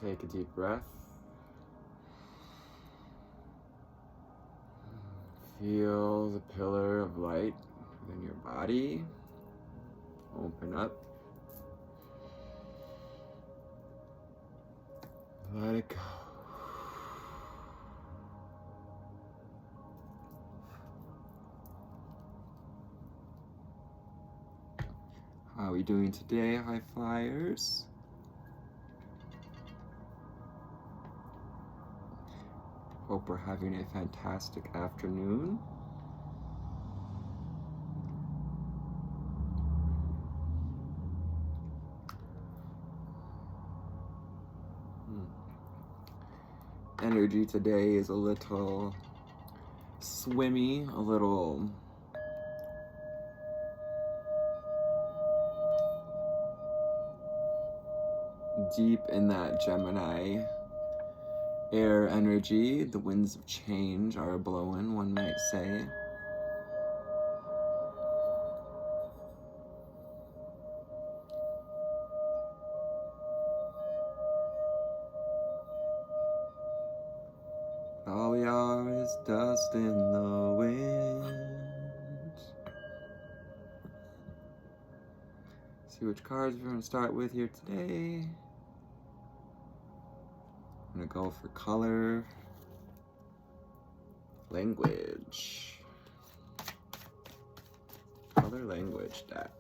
Take a deep breath. Feel the pillar of light within your body. Open up. Let it go. How are we doing today, high flyers? Hope we're having a fantastic afternoon. Energy today is a little swimmy, a little deep in that Gemini air energy. The winds of change are blowing, one might say. All we are is dust in the wind. See which cards we're going to start with here today. I'm going to go for color, language. Color language deck.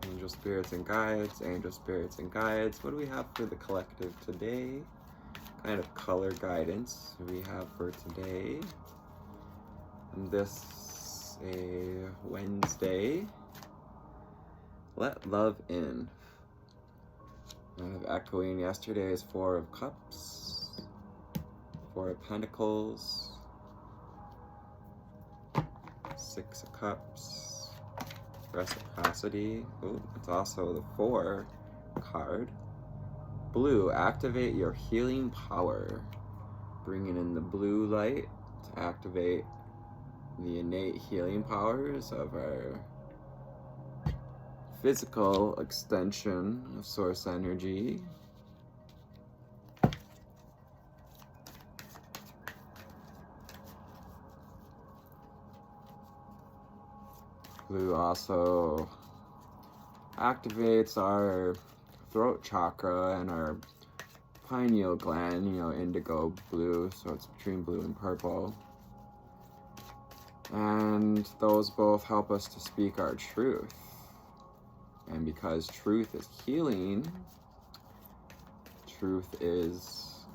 Angel spirits and guides, angel spirits and guides. What do we have for the collective today? What kind of color guidance do we have for today? And this a Wednesday. Let love in. Kind of echoing yesterday's Four of Cups, Four of Pentacles, Six of Cups, reciprocity. Oh, it's also the Four card. Blue, activate your healing power. Bringing in the blue light to activate the innate healing powers of our physical extension of source energy. Blue also activates our throat chakra and our pineal gland, indigo blue, so it's between blue and purple. And those both help us to speak our truth. And because truth is healing,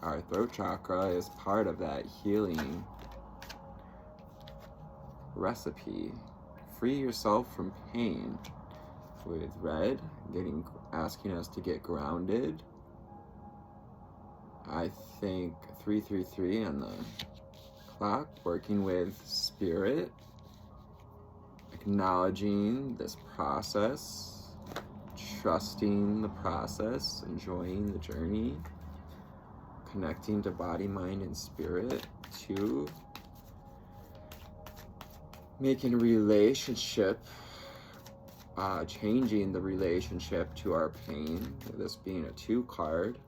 our throat chakra is part of that healing recipe. Free yourself from pain with red, asking us to get grounded. I think 333 on the clock, working with spirit, acknowledging this process, trusting the process, enjoying the journey, connecting to body, mind, and spirit. 2, making a relationship, changing the relationship to our pain. This being a 2 card.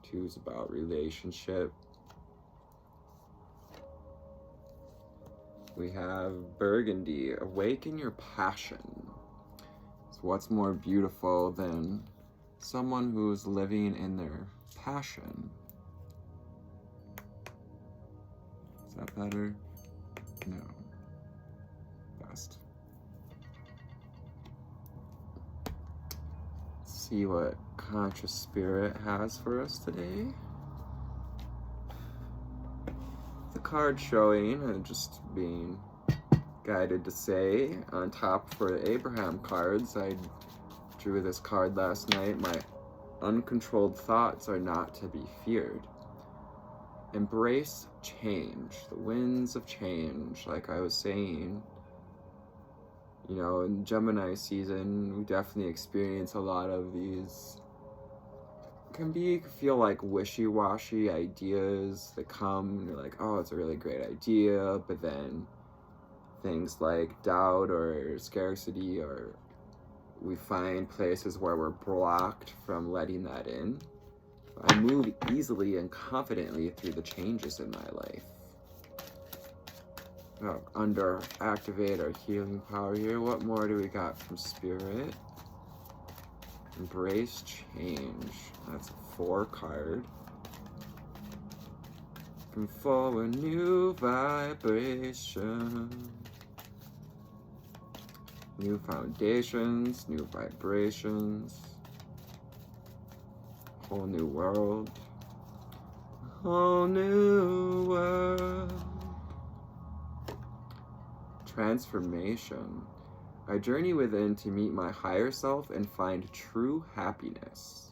2 is about relationship. We have Burgundy, awaken your passion. So what's more beautiful than someone who's living in their passion? Is that better? No. Best. Let's see what conscious spirit has for us today. The card showing, and just being guided to say, on top for the Abraham cards, I drew this card last night. My uncontrolled thoughts are not to be feared. Embrace change, the winds of change. Like I was saying, in Gemini season, we definitely experience a lot of these can feel like wishy-washy ideas that come and you're like, oh, it's a really great idea, but then things like doubt or scarcity, or we find places where we're blocked from letting that in. I move easily and confidently through the changes in my life. Activate our healing power here. What more do we got from Spirit? Embrace change. That's a 4 card. From forward, new vibration. New foundations, new vibrations. Whole new world. Whole new world. Transformation. I journey within to meet my higher self and find true happiness.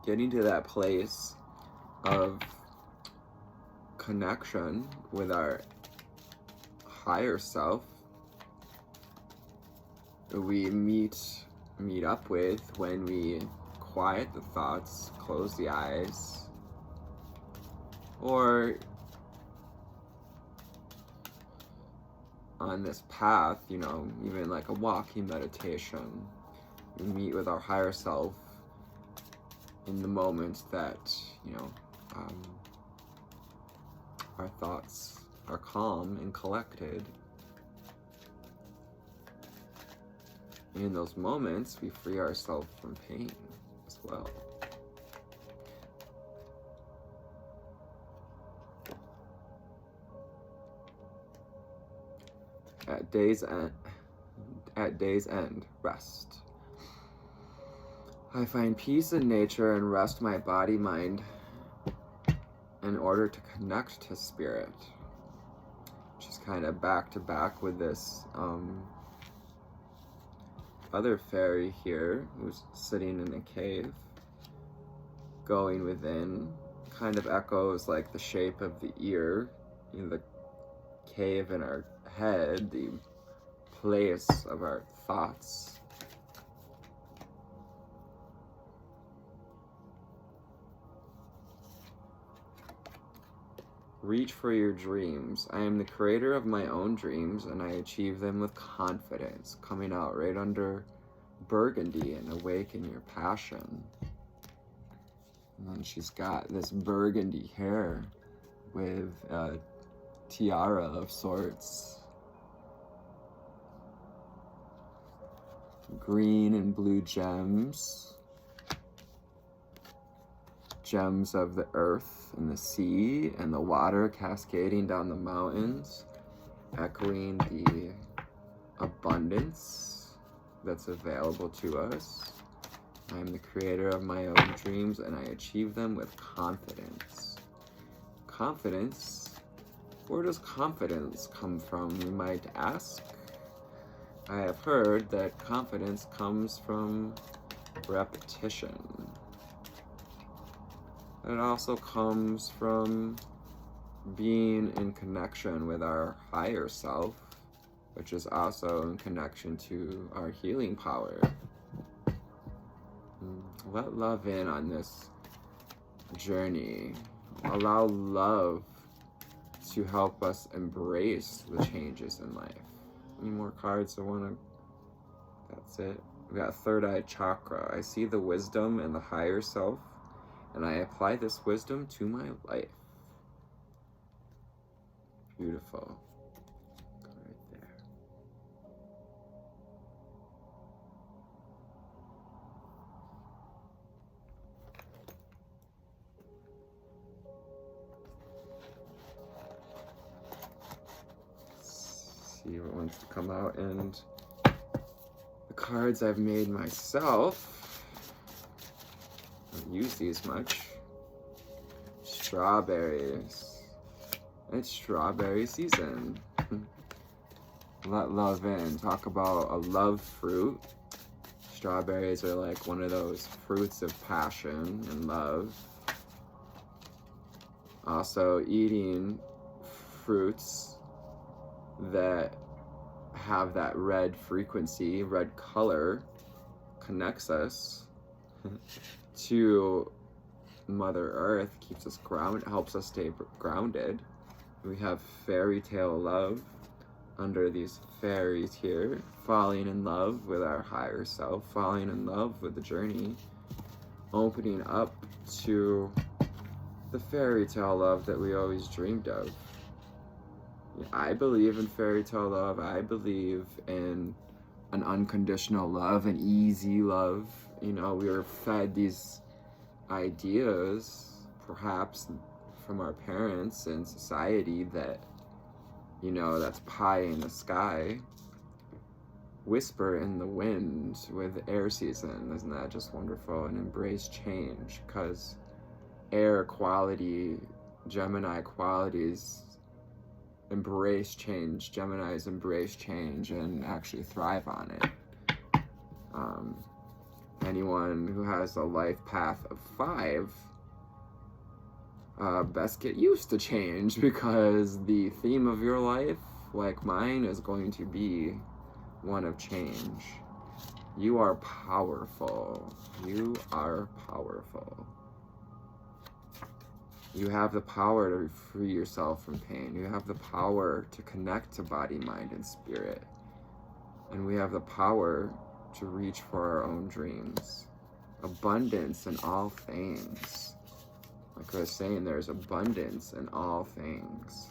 Getting to that place of connection with our higher self, we meet up with when we quiet the thoughts, close the eyes, or on this path, even like a walking meditation, we meet with our higher self in the moments that, our thoughts are calm and collected. In those moments, we free ourselves from pain as well. At day's end, rest. I find peace in nature and rest my body, mind, in order to connect to spirit. Which is kind of back to back with this other fairy here who's sitting in a cave, going within. Kind of echoes like the shape of the ear, the cave in our head, the place of our thoughts. Reach for your dreams. I am the creator of my own dreams, and I achieve them with confidence. Coming out right under burgundy and awaken your passion. And then she's got this burgundy hair with a tiara of sorts. Green and blue gems. Gems of the earth and the sea and the water cascading down the mountains, echoing the abundance that's available to us. I am the creator of my own dreams, and I achieve them with confidence. Confidence? Where does confidence come from, you might ask? I have heard that confidence comes from repetition. It also comes from being in connection with our higher self, which is also in connection to our healing power. Let love in on this journey. Allow love to help us embrace the changes in life. Any more cards I want to... That's it. We got third eye chakra. I see the wisdom and the higher self, and I apply this wisdom to my life. Beautiful. Go right there. See what wants to come out, and the cards I've made myself. I don't use these much. Strawberries. It's strawberry season. Let love in. Talk about a love fruit. Strawberries are like one of those fruits of passion and love. Also, eating fruits that have that red frequency, red color, connects us to Mother Earth, keeps us grounded, helps us stay grounded. We have fairy tale love under these fairies here, falling in love with our higher self, falling in love with the journey, opening up to the fairy tale love that we always dreamed of. I believe in fairy tale love. I believe in an unconditional love, an easy love. You know, we were fed these ideas, perhaps from our parents and society, that, you know, that's pie in the sky. Whisper in the wind with air season. Isn't that just wonderful? And embrace change, because air quality, Gemini qualities, embrace change. Geminis embrace change and actually thrive on it. Anyone who has a life path of 5, best get used to change, because the theme of your life, like mine, is going to be one of change. You are powerful. You are powerful. You have the power to free yourself from pain. You have the power to connect to body, mind, and spirit. And we have the power to reach for our own dreams. Abundance in all things. Like I was saying, there's abundance in all things.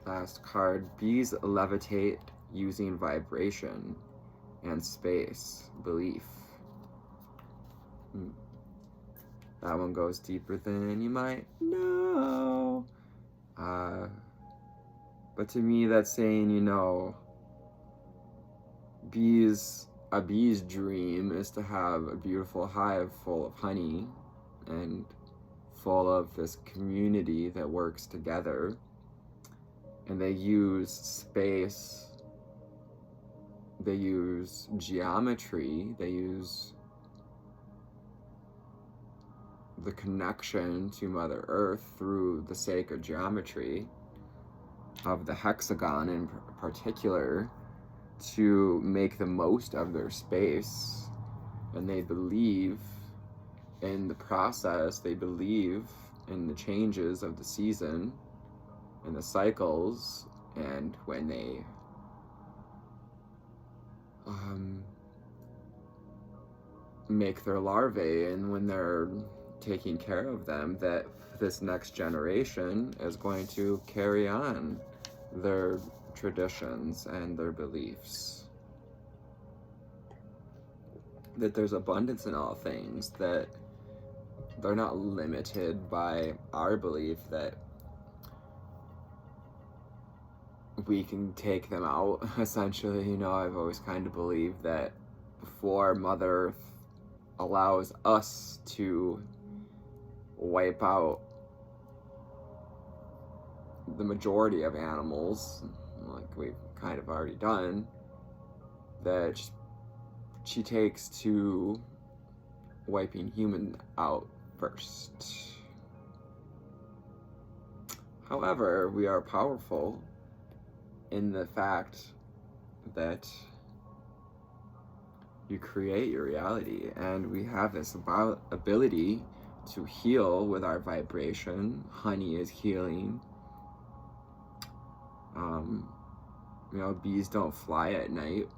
Last card, bees levitate using vibration and space, belief. That one goes deeper than you might know. But to me, that's saying, you know, a bee's dream is to have a beautiful hive full of honey and full of this community that works together. And they use space, they use geometry, they use the connection to Mother Earth through the sacred geometry of the hexagon in particular, to make the most of their space. And they believe in the process, they believe in the changes of the season and the cycles, and when they make their larvae, and when they're taking care of them, that this next generation is going to carry on their traditions and their beliefs. That there's abundance in all things, that they're not limited by our belief that we can take them out, essentially. You know, I've always kind of believed that before Mother Earth allows us to wipe out the majority of animals, like we've kind of already done, that she takes to wiping human out first. However, we are powerful in the fact that you create your reality, and we have this ability to heal with our vibration. Honey is healing. You know, bees don't fly at night,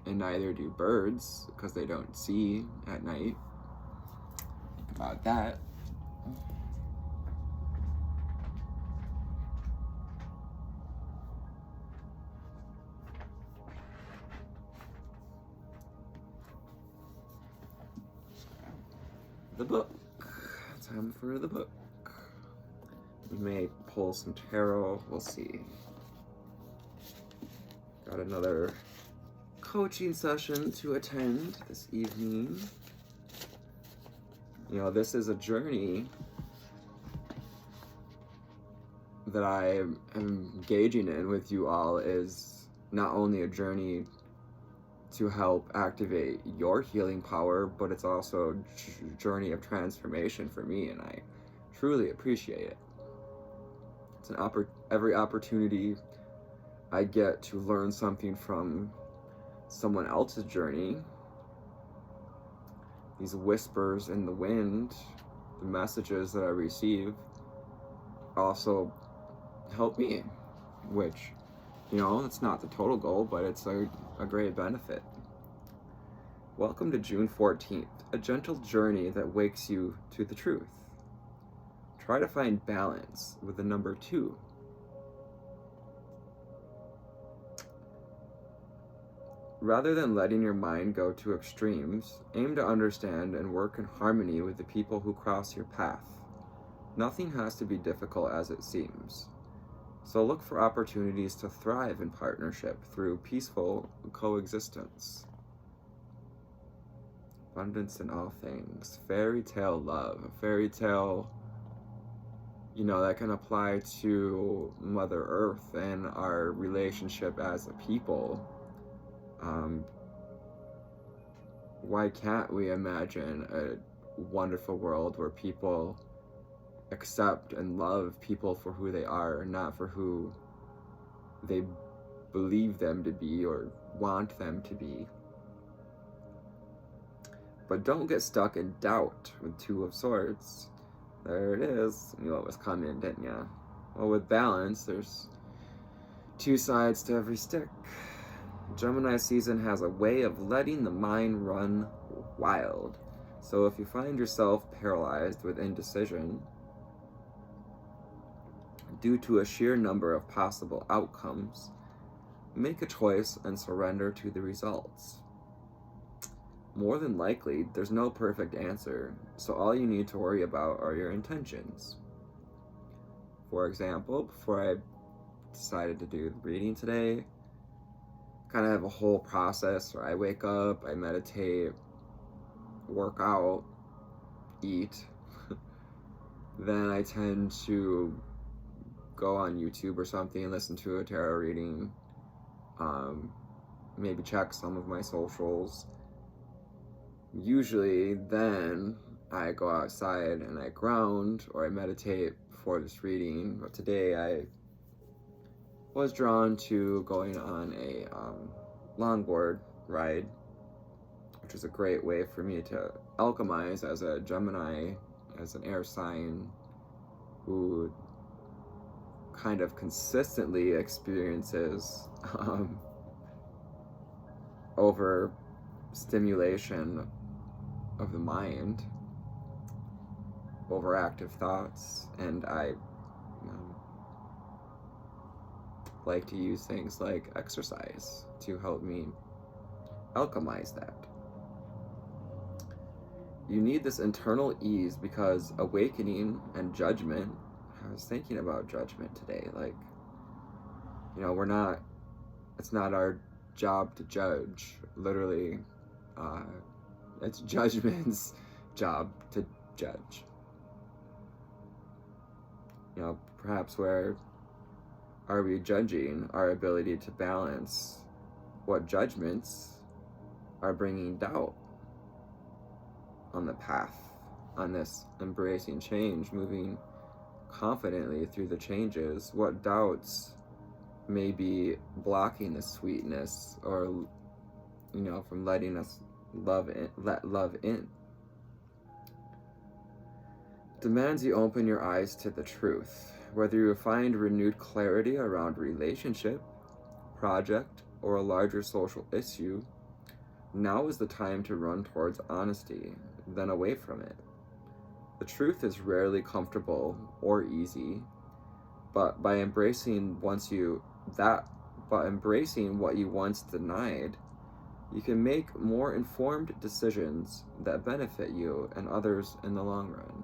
and neither do birds, because they don't see at night. Think about that. The book. Time for the book. We may pull some tarot. We'll see. Got another coaching session to attend this evening. You know, this is a journey that I am engaging in with you all. Is not only a journey to help activate your healing power, but it's also a journey of transformation for me, and I truly appreciate it. It's every opportunity I get to learn something from someone else's journey. These whispers in the wind, the messages that I receive also help me, which, it's not the total goal, but it's a great benefit. Welcome to June 14th, a gentle journey that wakes you to the truth. Try to find balance with the number 2. Rather than letting your mind go to extremes, aim to understand and work in harmony with the people who cross your path. Nothing has to be difficult as it seems. So look for opportunities to thrive in partnership through peaceful coexistence. Abundance in all things. Fairy tale love. Fairy tale, that can apply to Mother Earth and our relationship as a people. Why can't we imagine a wonderful world where people accept and love people for who they are, not for who they believe them to be or want them to be? But don't get stuck in doubt with 2 of Swords. There it is. You knew it was coming, didn't ya? Well, with balance, there's 2 sides to every stick. Gemini season has a way of letting the mind run wild. So if you find yourself paralyzed with indecision due to a sheer number of possible outcomes, make a choice and surrender to the results. More than likely, there's no perfect answer, so all you need to worry about are your intentions. For example, before I decided to do the reading today, kind of have a whole process where I wake up, I meditate, work out, eat. Then I tend to go on YouTube or something and listen to a tarot reading, maybe check some of my socials. Usually then I go outside and I ground or I meditate before this reading. But today I was drawn to going on a longboard ride, which is a great way for me to alchemize as a Gemini, as an air sign who kind of consistently experiences over stimulation of the mind, overactive thoughts, and I like to use things like exercise to help me alchemize that. You need this internal ease because awakening and judgment, I was thinking about judgment today, it's not our job to judge, literally, it's judgment's job to judge. Perhaps where are we judging our ability to balance what judgments are bringing doubt on the path, on this embracing change, moving confidently through the changes? What doubts may be blocking the sweetness or, from letting us let love in? Demands you open your eyes to the truth. Whether you find renewed clarity around relationship, project, or a larger social issue, now is the time to run towards honesty, then away from it. The truth is rarely comfortable or easy, but by embracing what you once denied, you can make more informed decisions that benefit you and others in the long run.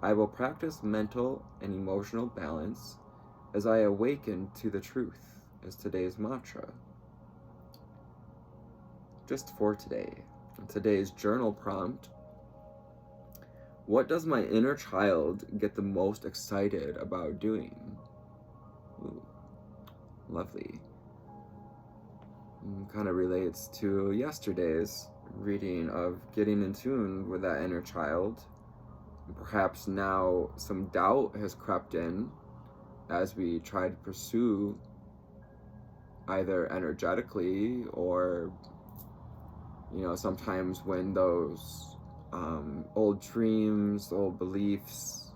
I will practice mental and emotional balance as I awaken to the truth, is today's mantra. Just for today, today's journal prompt: what does my inner child get the most excited about doing? Ooh, lovely. Kind of relates to yesterday's reading of getting in tune with that inner child. Perhaps now some doubt has crept in as we try to pursue either energetically or, sometimes when those old dreams, old beliefs,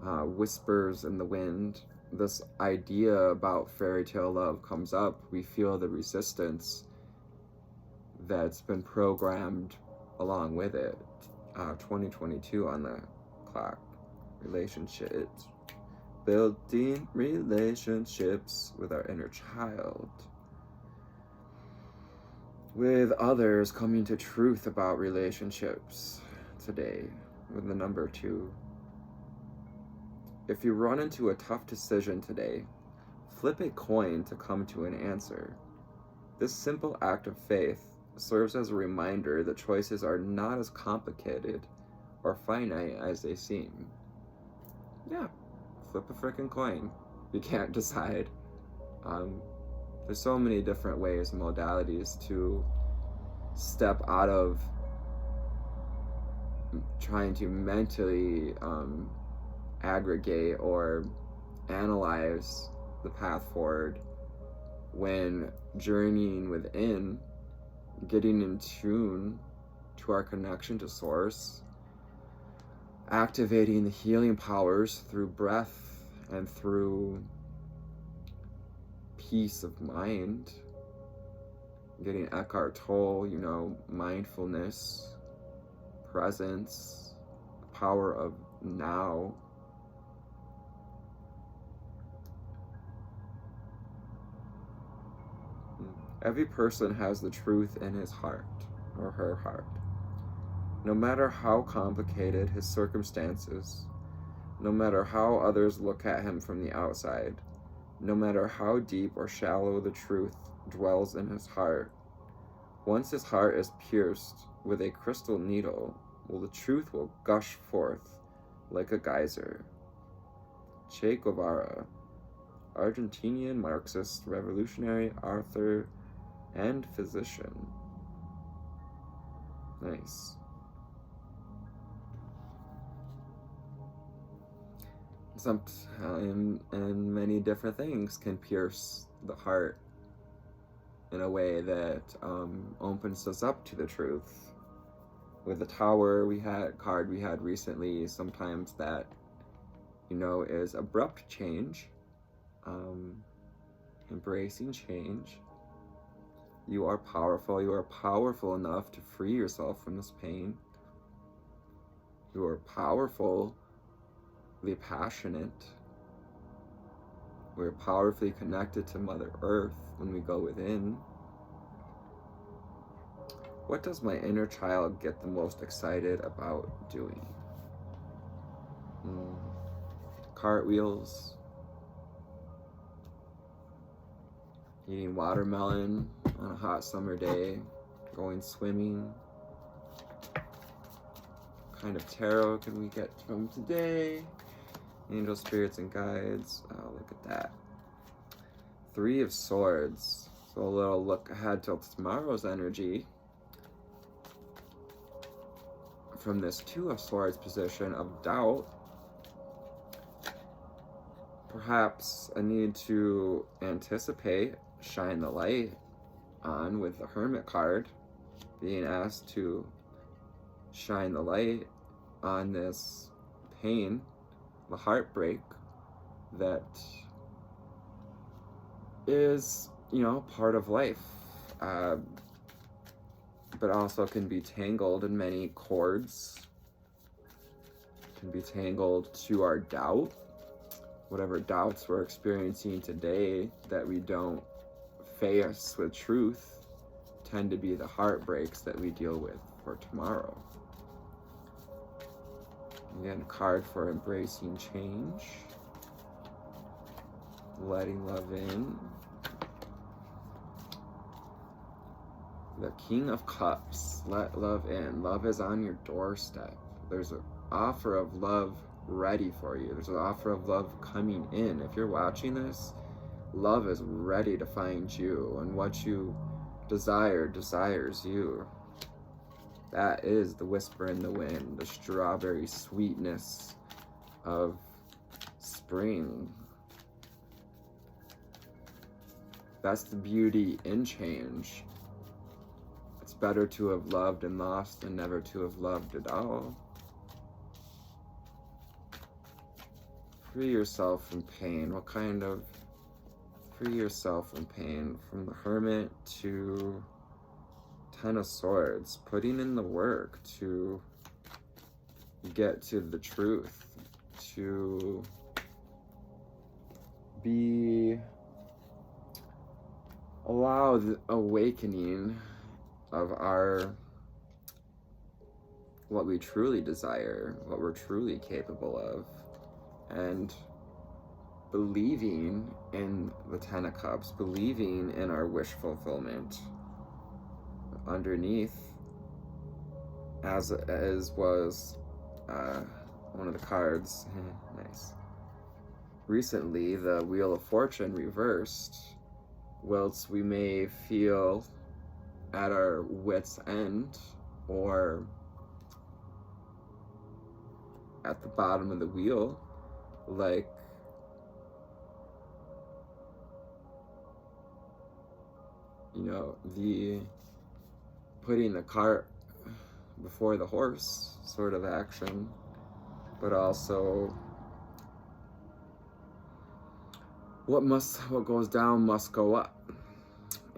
whispers in the wind, this idea about fairy tale love comes up, we feel the resistance that's been programmed along with it. 2022 on the clock. Relationships. Building relationships with our inner child. With others, coming to truth about relationships today with the number 2. If you run into a tough decision today, flip a coin to come to an answer. This simple act of faith serves as a reminder that choices are not as complicated or finite as they seem. Yeah, flip a freaking coin. You can't decide. There's so many different ways and modalities to step out of trying to mentally aggregate or analyze the path forward when journeying within, getting in tune to our connection to source, activating the healing powers through breath and through peace of mind, getting Eckhart Tolle, mindfulness, presence, the power of now. Every person has the truth in his heart or her heart. No matter how complicated his circumstances, no matter how others look at him from the outside, no matter how deep or shallow the truth dwells in his heart, once his heart is pierced with a crystal needle, the truth will gush forth like a geyser. Che Guevara, Argentinian Marxist revolutionary, author, and physician. Nice. Sometimes, and many different things can pierce the heart in a way that opens us up to the truth. With the Tower card we had recently, sometimes that, is abrupt change, embracing change. You are powerful. You are powerful enough to free yourself from this pain. You are powerfully passionate. We're powerfully connected to Mother Earth when we go within. What does my inner child get the most excited about doing? Cartwheels, eating watermelon on a hot summer day, going swimming. What kind of tarot can we get from today? Angel, spirits, and guides. Oh, look at that. 3 of Swords. So a little look ahead till tomorrow's energy. From this 2 of Swords position of doubt, perhaps a need to anticipate, shine the light on with the Hermit card, being asked to shine the light on this pain, the heartbreak that is, part of life, but also can be tangled in many cords, can be tangled to our doubt, whatever doubts we're experiencing today that we don't face with truth tend to be the heartbreaks that we deal with for tomorrow. Again, a card for embracing change, letting love in. The King of Cups, let love in. Love is on your doorstep. There's an offer of love ready for you. There's an offer of love coming in. If you're watching this, love is ready to find you, and what you desire desires you. That is the whisper in the wind, the strawberry sweetness of spring. That's the beauty in change. It's better to have loved and lost than never to have loved at all. Free yourself from pain. Free yourself from pain. From the Hermit to Ten of Swords. Putting in the work to get to the truth. To allow the awakening of what we truly desire, what we're truly capable of, and believing in the Ten of Cups, believing in our wish fulfillment. Underneath, as was one of the cards, nice. Recently, the Wheel of Fortune reversed, whilst we may feel at our wit's end or at the bottom of the wheel, like the putting the cart before the horse sort of action, but also what goes down must go up.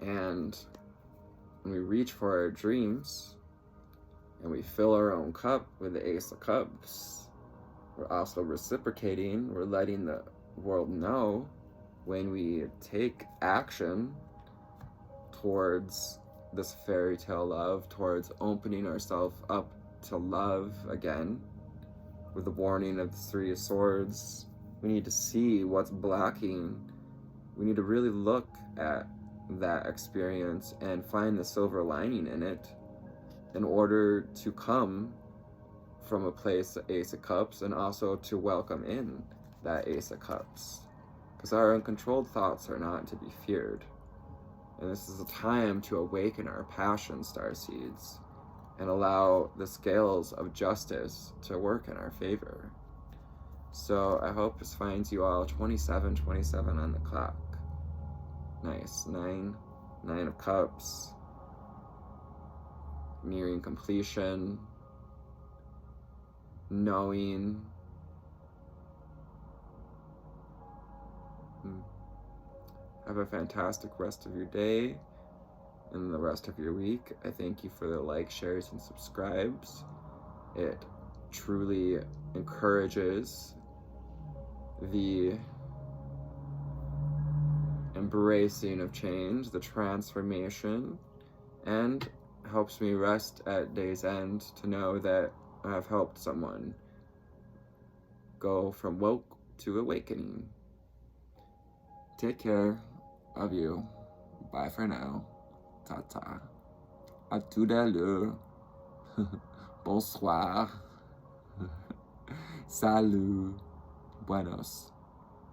And when we reach for our dreams and we fill our own cup with the Ace of Cups, we're also reciprocating. We're letting the world know when we take action towards this fairy tale love, towards opening ourselves up to love again, with the warning of the Three of Swords. We need to see what's blocking. We need to really look at that experience and find the silver lining in it in order to come from a place of Ace of Cups, and also to welcome in that Ace of Cups. Because our uncontrolled thoughts are not to be feared. And this is a time to awaken our passion, starseeds, and allow the scales of justice to work in our favor. So I hope this finds you all 27 on the clock. Nice. Nine of Cups. Nearing completion. Knowing. Have a fantastic rest of your day and the rest of your week. I thank you for the likes, shares, and subscribes. It truly encourages the embracing of change, the transformation, and helps me rest at day's end to know that I've helped someone go from woke to awakening. Take care of you. Bye for now. Ta-ta. À tout à l'heure. Bonsoir. Salut. Buenos.